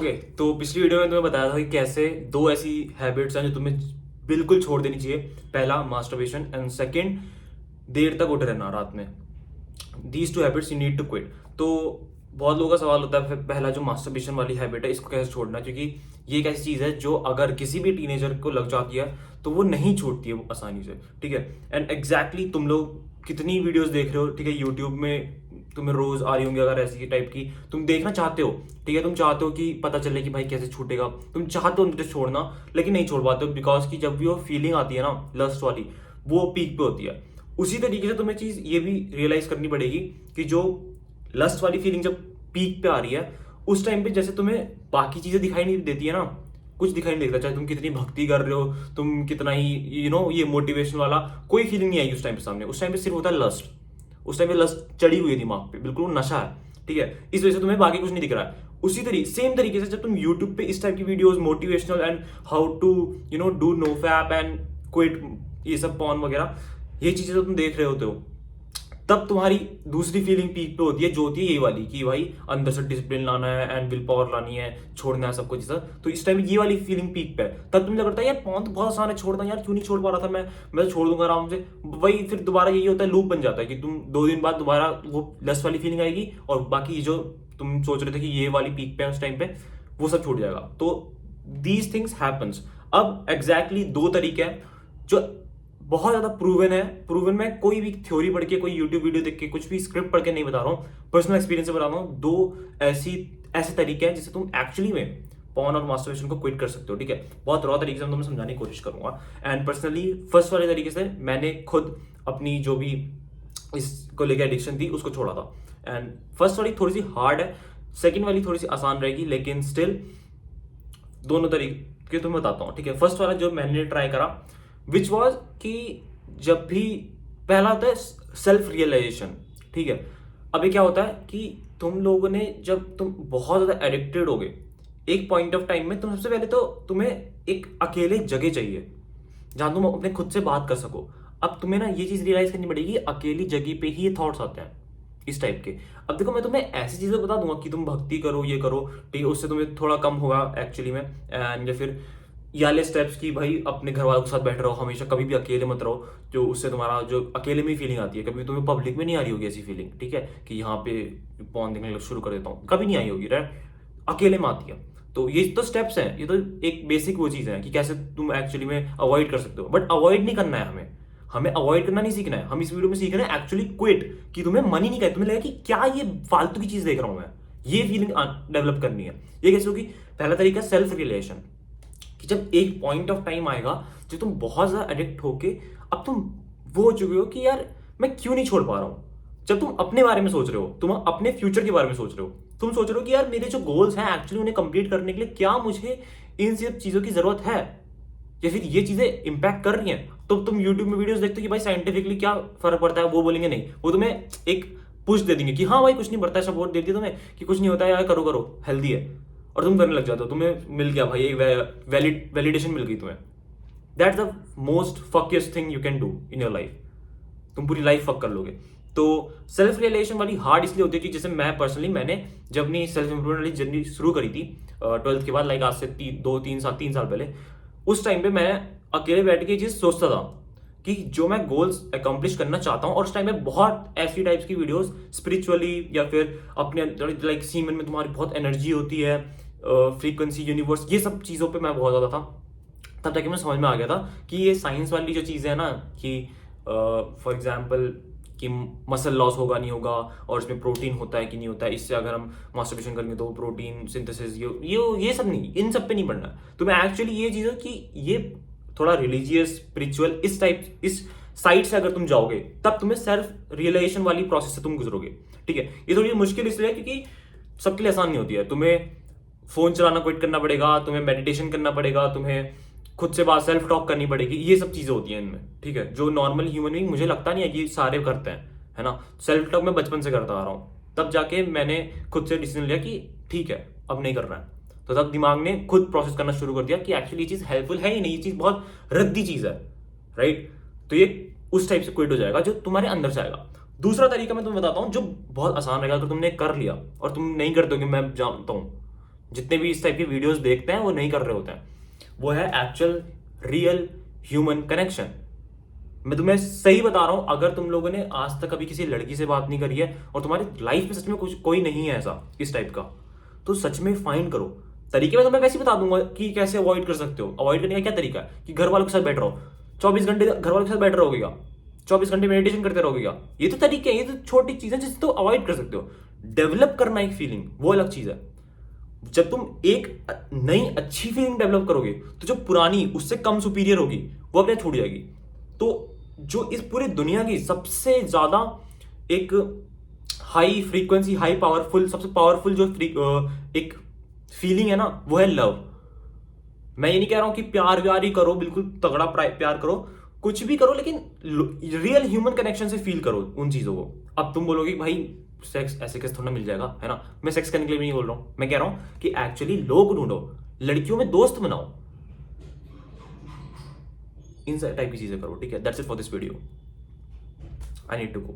Okay तो पिछली video में तुम्हें बताया था कि कैसे दो ऐसी हैबिट्स हैं जो तुम्हें बिल्कुल छोड़ देनी चाहिए। पहला मास्टरबेशन एंड सेकंड देर तक उठे रहना रात में। These two habits you need to quit. तो बहुत लोगों का सवाल होता है पहला जो मास्टरबेशन वाली हैबिट है इसको कैसे छोड़ना, क्योंकि ये एक ऐसी चीज़ है जो अगर किसी भी टीनेजर को लग जाती है तो वो नहीं छूटती है वो आसानी से। ठीक है, एंड एग्जैक्टली तुम लोग कितनी वीडियोस देख रहे हो, ठीक है, यूट्यूब में तुम्हें रोज आ रही होंगी अगर ऐसी टाइप की तुम देखना चाहते हो, ठीक है, तुम चाहते हो कि पता चले कि भाई कैसे छूटेगा, तुम चाहते हो उनको छोड़ना लेकिन नहीं छोड़ पाते हो बिकॉज की जब भी वो फीलिंग आती है ना लस्ट वाली, वो पीक पे होती है। उसी तरीके से तुम्हें चीज ये भी रियलाइज करनी पड़ेगी कि जो लस्ट वाली फीलिंग जब पीक पे आ रही है उस टाइम पे जैसे तुम्हें बाकी चीजें दिखाई नहीं देती है ना, कुछ दिखाई नहीं देता, चाहे तुम कितनी भक्ति कर रहे हो, तुम कितना ही ये मोटिवेशन वाला कोई फीलिंग नहीं आई उस टाइम पे सामने। उस टाइम पे सिर्फ होता है लस्ट। उस टाइम पे लस्ट चढ़ी हुई है दिमाग पे, बिल्कुल वो नशा है। ठीक है, इस वजह से तुम्हें बाकी कुछ नहीं दिख रहा है। उसी तरीके सेम तरीके से जब तुम यूट्यूब पे इस टाइप की videos motivational and how to do no fap and quit, ये सब पॉन वगैरह, ये चीजें जो तुम देख रहे होते हो, तब तुम्हारी दूसरी फीलिंग पीक पे होती है जो होती है ये वाली कि भाई अंदर से डिसिप्लिन लाना है एंड विल पावर लानी है, छोड़ना है सब कुछ जैसा। तो इस टाइम ये वाली फीलिंग पीक पे है, तब तुम्हें लगता है यार पॉन तो बहुत आसान है छोड़ना, यार क्यों नहीं छोड़ पा रहा था मैं तो छोड़ दूंगा आराम से। वही फिर दोबारा यही होता है, लूप बन जाता है कि तुम 2 दिन बाद दोबारा वो लस्ट वाली फीलिंग आएगी और बाकी जो तुम सोच रहे थे कि ये वाली पीक पे है उस टाइम पे वो सब छूट जाएगा। तो दीज थिंग्स हैपन्स। अब एग्जैक्टली 2 तरीके हैं जो बहुत ज्यादा प्रूवन में कोई भी थ्योरी पढ़ के, कोई यूट्यूब वीडियो देख के, कुछ भी स्क्रिप्ट पढ़ के नहीं बता रहा हूँ, पर्सनल एक्सपीरियंस से बता रहा हूँ। 2 ऐसे तरीके हैं जिससे तुम एक्चुअली में पॉर्न और मास्टरबेशन को क्विट कर सकते हो। ठीक है, बहुत रॉ तरीके से मैं तुम्हें समझाने की कोशिश करूंगा। एंड पर्सनली फर्स्ट वाले तरीके से मैंने खुद अपनी जो भी इसको लेकर एडिक्शन थी उसको छोड़ा था। एंड फर्स्ट वाली थोड़ी सी हार्ड है, सेकेंड वाली थोड़ी सी आसान रहेगी, लेकिन स्टिल दोनों तरीके तुम्हें बताता हूँ। ठीक है, फर्स्ट वाला जो मैंने ट्राई करा विच वॉज कि जब भी पहला होता है सेल्फ रियलाइजेशन। ठीक है, अभी क्या होता है कि तुम लोगों ने जब तुम बहुत ज्यादा एडिक्टेड हो गए एक पॉइंट ऑफ टाइम में, तो सबसे पहले तो तुम्हें एक अकेले जगह चाहिए जहां तुम अपने खुद से बात कर सको। अब तुम्हें ना ये चीज रियलाइज करनी पड़ेगी अकेली जगह पे ही ये थॉट्स आते हैं इस टाइप के। अब देखो मैं तुम्हें ऐसी चीजें बता दूंगा कि तुम भक्ति करो, ये करो, ठीक है, उससे तुम्हें थोड़ा कम होगा एक्चुअली में। एंड या फिर ये वाले स्टेप्स की भाई अपने घर वालों के साथ बैठे रहो हमेशा, कभी भी अकेले मत रहो, जो उससे तुम्हारा जो अकेले में फीलिंग आती है, कभी तुम्हें पब्लिक में नहीं आ रही होगी ऐसी फीलिंग। ठीक है, कि यहाँ पे पॉन देखने शुरू कर देता हूँ, कभी नहीं आई होगी, राइट, अकेले में आती है। तो ये तो स्टेप्स हैं, ये तो एक बेसिक वो चीज है कि कैसे तुम एक्चुअली में अवॉइड कर सकते हो। बट अवॉइड नहीं करना है हमें, हमें अवॉइड करना नहीं सीखना है। हम इस वीडियो में सीख रहे हैं एक्चुअली क्विट, कि तुम्हें मन ही नहीं करे, तुम्हें लगा कि क्या ये फालतू की चीज देख रहा हूं मैं, ये फीलिंग डेवलप करनी है। ये कैसे होगी? पहला तरीका सेल्फ रियलाइजेशन, कि जब एक पॉइंट ऑफ टाइम आएगा जब तुम बहुत ज्यादा एडिक्ट होके अब तुम वो हो चुके हो कि यार मैं क्यों नहीं छोड़ पा रहा हूं। जब तुम अपने बारे में सोच रहे हो, तुम अपने फ्यूचर के बारे में सोच रहे हो, तुम सोच रहे हो कि यार मेरे जो गोल्स हैं एक्चुअली उन्हें कंप्लीट करने के लिए क्या मुझे इन सब चीजों की जरूरत है, या फिर ये चीजें इंपैक्ट कर रही हैं। तो तुम यूट्यूब में वीडियोस देखते हो कि भाई साइंटिफिकली क्या फर्क पड़ता है, वो बोलेंगे नहीं, वो तुम्हें एक पुश दे देंगे कि हाँ भाई कुछ नहीं पड़ता है, सपोर्ट दे दिया तुम्हें कि कुछ नहीं होता है यार, करो करो हेल्दी है, और तुम करने लग जाते हो, तुम्हें मिल गया भाई एक वैलिडेशन मिल गई तुम्हें। That's the most fuckiest thing you can do in your life. तुम पूरी लाइफ फक कर लोगे। तो सेल्फ रियलाइजेशन वाली हार्ड इसलिए होती है कि जैसे मैं पर्सनली मैंने जब अपनी सेल्फ इंप्रूवमेंट वाली जर्नी शुरू करी थी 12th के बाद, लाइक आज से 3 साल पहले, उस टाइम पे मैं अकेले बैठ के ये चीज सोचता था कि जो मैं गोल्स अकम्प्लिश करना चाहता हूँ, और उस टाइम पे बहुत ऐसी टाइप्स की वीडियोस स्पिरिचुअली या फिर अपने लाइक सीमन में तुम्हारी बहुत एनर्जी होती है, फ्रीक्वेंसी, यूनिवर्स, ये सब चीज़ों पे मैं बहुत ज़्यादा था। तब तक मैं समझ में आ गया था कि ये साइंस वाली जो चीज़ें है ना, कि फॉर एग्जाम्पल कि मसल लॉस होगा नहीं होगा, और इसमें प्रोटीन होता है कि नहीं होता है, इससे अगर हम मास्टरबेशन करेंगे तो प्रोटीन सिंथेसिस, ये सब नहीं, इन सब पे नहीं पढ़ना। तो मैं एक्चुअली ये चीज़ कि ये थोड़ा रिलीजियस स्पिरिचुअल इस टाइप इस साइड से अगर तुम जाओगे तब तुम्हें सेल्फ रियलाइजेशन वाली प्रोसेस से तुम गुजरोगे। ठीक है, ये थोड़ी मुश्किल इसलिए क्योंकि सबके लिए आसान नहीं होती है। तुम्हें फोन चलाना क्विट करना पड़ेगा, तुम्हें मेडिटेशन करना पड़ेगा, तुम्हें खुद से बात सेल्फ टॉक करनी पड़ेगी, ये सब चीजें होती हैं इनमें। ठीक है, जो नॉर्मल ह्यूमन बीइंग मुझे लगता नहीं है कि सारे करते हैं, है ना। सेल्फ टॉक मैं बचपन से करता आ रहा हूँ, तब जाके मैंने खुद से डिसीजन लिया कि ठीक है अब नहीं करना है। तो तब दिमाग ने खुद प्रोसेस करना शुरू कर दिया कि एक्चुअली ये चीज हेल्पफुल है ही नहीं, ये चीज बहुत रद्दी चीज है, राइट। तो ये उस टाइप से क्विट हो जाएगा जो तुम्हारे अंदर से आएगा। दूसरा तरीका मैं तुम्हें बताता हूँ जो बहुत आसान रहेगा, अगर तुमने कर लिया और तुम नहीं करते हो, मैं जानता हूँ जितने भी इस टाइप की वीडियोस देखते हैं वो नहीं कर रहे होते हैं। वो है एक्चुअल रियल ह्यूमन कनेक्शन। मैं तुम्हें सही बता रहा हूं, अगर तुम लोगों ने आज तक कभी किसी लड़की से बात नहीं करी है और तुम्हारी लाइफ में सच में कुछ कोई नहीं है ऐसा इस टाइप का, तो सच में फाइंड करो। तरीके मैं तुम्हें वैसे ही बता दूंगा कि कैसे अवॉइड कर सकते हो। अवॉइड करने का क्या तरीका है कि घर वालों के साथ बैठ रहो, 24 घंटे घर वालों के साथ बैठ रहोगे क्या, 24 घंटे मेडिटेशन करते रहोगे क्या। ये तो तरीके हैं, ये तो छोटी चीजें जिससे तो अवॉइड कर सकते हो। डेवलप करना एक फीलिंग वो अलग चीज है। जब तुम एक नई अच्छी फीलिंग डेवलप करोगे तो जो पुरानी उससे कम सुपीरियर होगी वो अपने छूट जाएगी। तो जो इस पूरी दुनिया की सबसे ज्यादा एक हाई फ्रीक्वेंसी हाई पावरफुल सबसे पावरफुल जो एक फीलिंग है ना, वो है लव। मैं ये नहीं कह रहा हूं कि प्यार व्यार ही करो, बिल्कुल तगड़ा प्यार करो, कुछ भी करो, लेकिन रियल ह्यूमन कनेक्शन से फील करो उन चीजों को। अब तुम बोलोगे भाई सेक्स ऐसे कैसे थोड़ा मिल जाएगा, है ना। मैं सेक्स करने के लिए भी नहीं बोल रहा हूं, मैं कह रहा हूं कि एक्चुअली लोग ढूंढो, लड़कियों में दोस्त बनाओ, इन टाइप की चीजें करो। ठीक है, that's it for this video, I need to go.